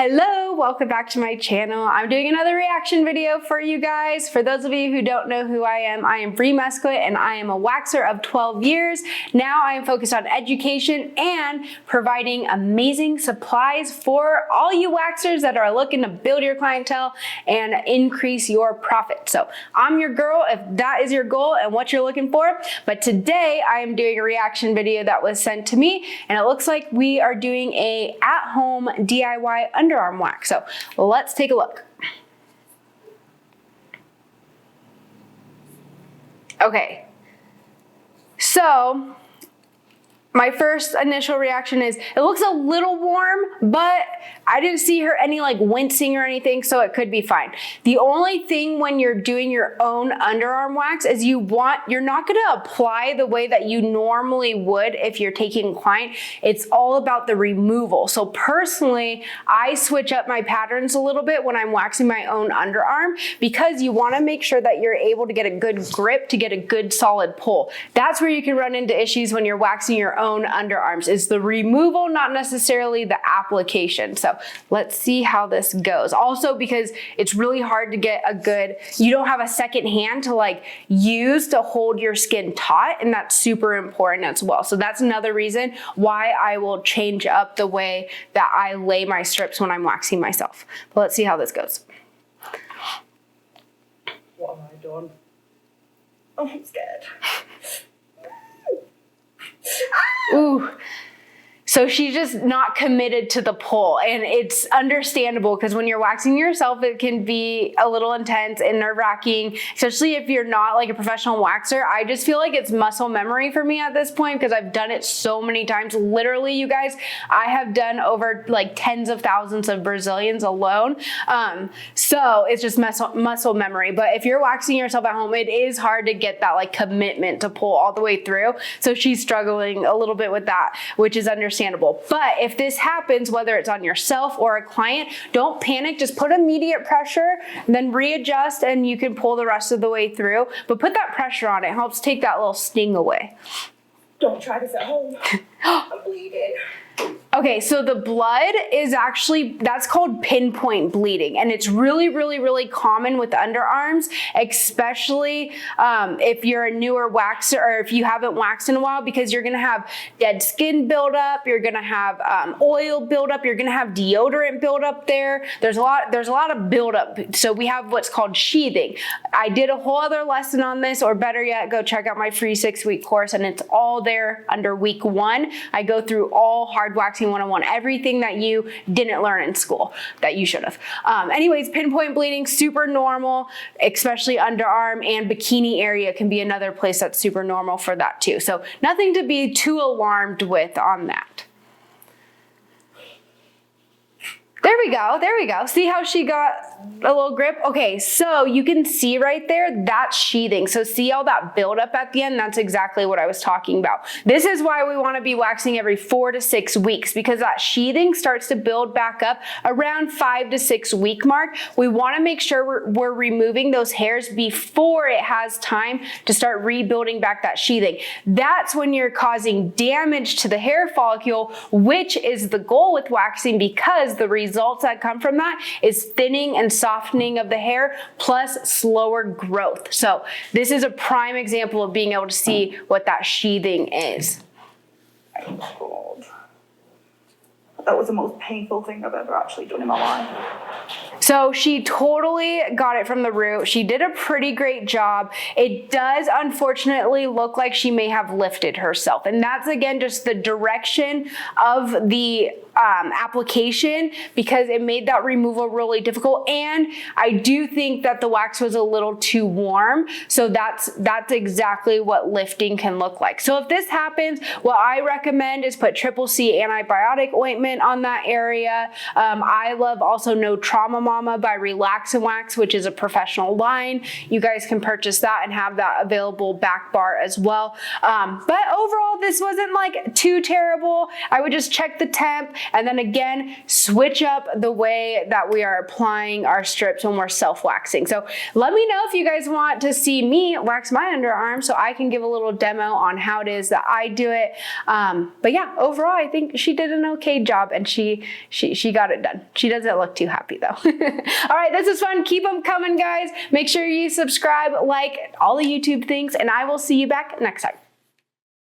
Hello, welcome back to my channel. I'm doing another reaction video for you guys. For those of you who don't know who I am Bree Mesquit and I am a waxer of 12 years. Now I am focused on education and providing amazing supplies for all you waxers that are looking to build your clientele and increase your profit. So I'm your girl if that is your goal and what you're looking for. But today I am doing a reaction video that was sent to me, and it looks like we are doing a at-home DIY underarm wax. So let's take a look. Okay, so my first initial reaction is it looks a little warm, but I didn't see her any like wincing or anything, so it could be fine. The only thing when you're doing your own underarm wax is you're not gonna apply the way that you normally would if you're taking a client. It's all about the removal. So personally, I switch up my patterns a little bit when I'm waxing my own underarm because you wanna make sure that you're able to get a good grip to get a good solid pull. That's where you can run into issues when you're waxing your own underarms, is the removal, not necessarily the application. So let's see how this goes. Also, because it's really hard to get you don't have a second hand to like use to hold your skin taut, and that's super important as well. So that's another reason why I will change up the way that I lay my strips when I'm waxing myself. But let's see how this goes. What have I done? Oh, I'm scared. Ooh. So she's just not committed to the pull, and it's understandable because when you're waxing yourself, it can be a little intense and nerve-wracking, especially if you're not like a professional waxer. I just feel like it's muscle memory for me at this point because I've done it so many times. Literally, you guys, I have done over like tens of thousands of Brazilians alone. So it's just muscle memory. But if you're waxing yourself at home, it is hard to get that like commitment to pull all the way through. So she's struggling a little bit with that, which is understandable. But if this happens, whether it's on yourself or a client, don't panic. Just put immediate pressure, then readjust, and you can pull the rest of the way through. But put that pressure on. It helps take that little sting away. Don't try this at home. I'm bleeding. Okay, so the blood is actually, that's called pinpoint bleeding, and it's really, really, really common with underarms, especially if you're a newer waxer or if you haven't waxed in a while, because you're gonna have dead skin buildup, you're gonna have oil buildup, you're gonna have deodorant buildup there. There's a lot of buildup. So we have what's called sheathing. I did a whole other lesson on this, or better yet, go check out my free 6-week course, and it's all there under week 1. I go through all hard waxing 101, everything that you didn't learn in school that you should have. Anyways, pinpoint bleeding, super normal, especially underarm, and bikini area can be another place that's super normal for that too. So nothing to be too alarmed with on that. There we go, there we go. See how she got a little grip? Okay, so you can see right there, that's sheathing. So see all that buildup at the end? That's exactly what I was talking about. This is why we wanna be waxing every 4 to 6 weeks, because that sheathing starts to build back up around 5 to 6 week mark. We wanna make sure we're removing those hairs before it has time to start rebuilding back that sheathing. That's when you're causing damage to the hair follicle, which is the goal with waxing, because the results that come from that is thinning and softening of the hair plus slower growth. So this is a prime example of being able to see what that sheathing is. Oh my God. That was the most painful thing I've ever actually done in my life. So she totally got it from the root. She did a pretty great job. It does unfortunately look like she may have lifted herself. And that's again just the direction of the application, because it made that removal really difficult. And I do think that the wax was a little too warm. So that's exactly what lifting can look like. So if this happens, what I recommend is put CCC antibiotic ointment on that area. I love also No Trauma Mama by Relax and Wax, which is a professional line. You guys can purchase that and have that available back bar as well. But overall, this wasn't like too terrible. I would just check the temp, and then again, switch up the way that we are applying our strips when we're self-waxing. So let me know if you guys want to see me wax my underarm so I can give a little demo on how it is that I do it. But yeah, overall, I think she did an okay job. job, and she got it done. She doesn't look too happy though. All right, this is fun. Keep them coming, guys. Make sure you subscribe, like all the YouTube things, and I will see you back next time.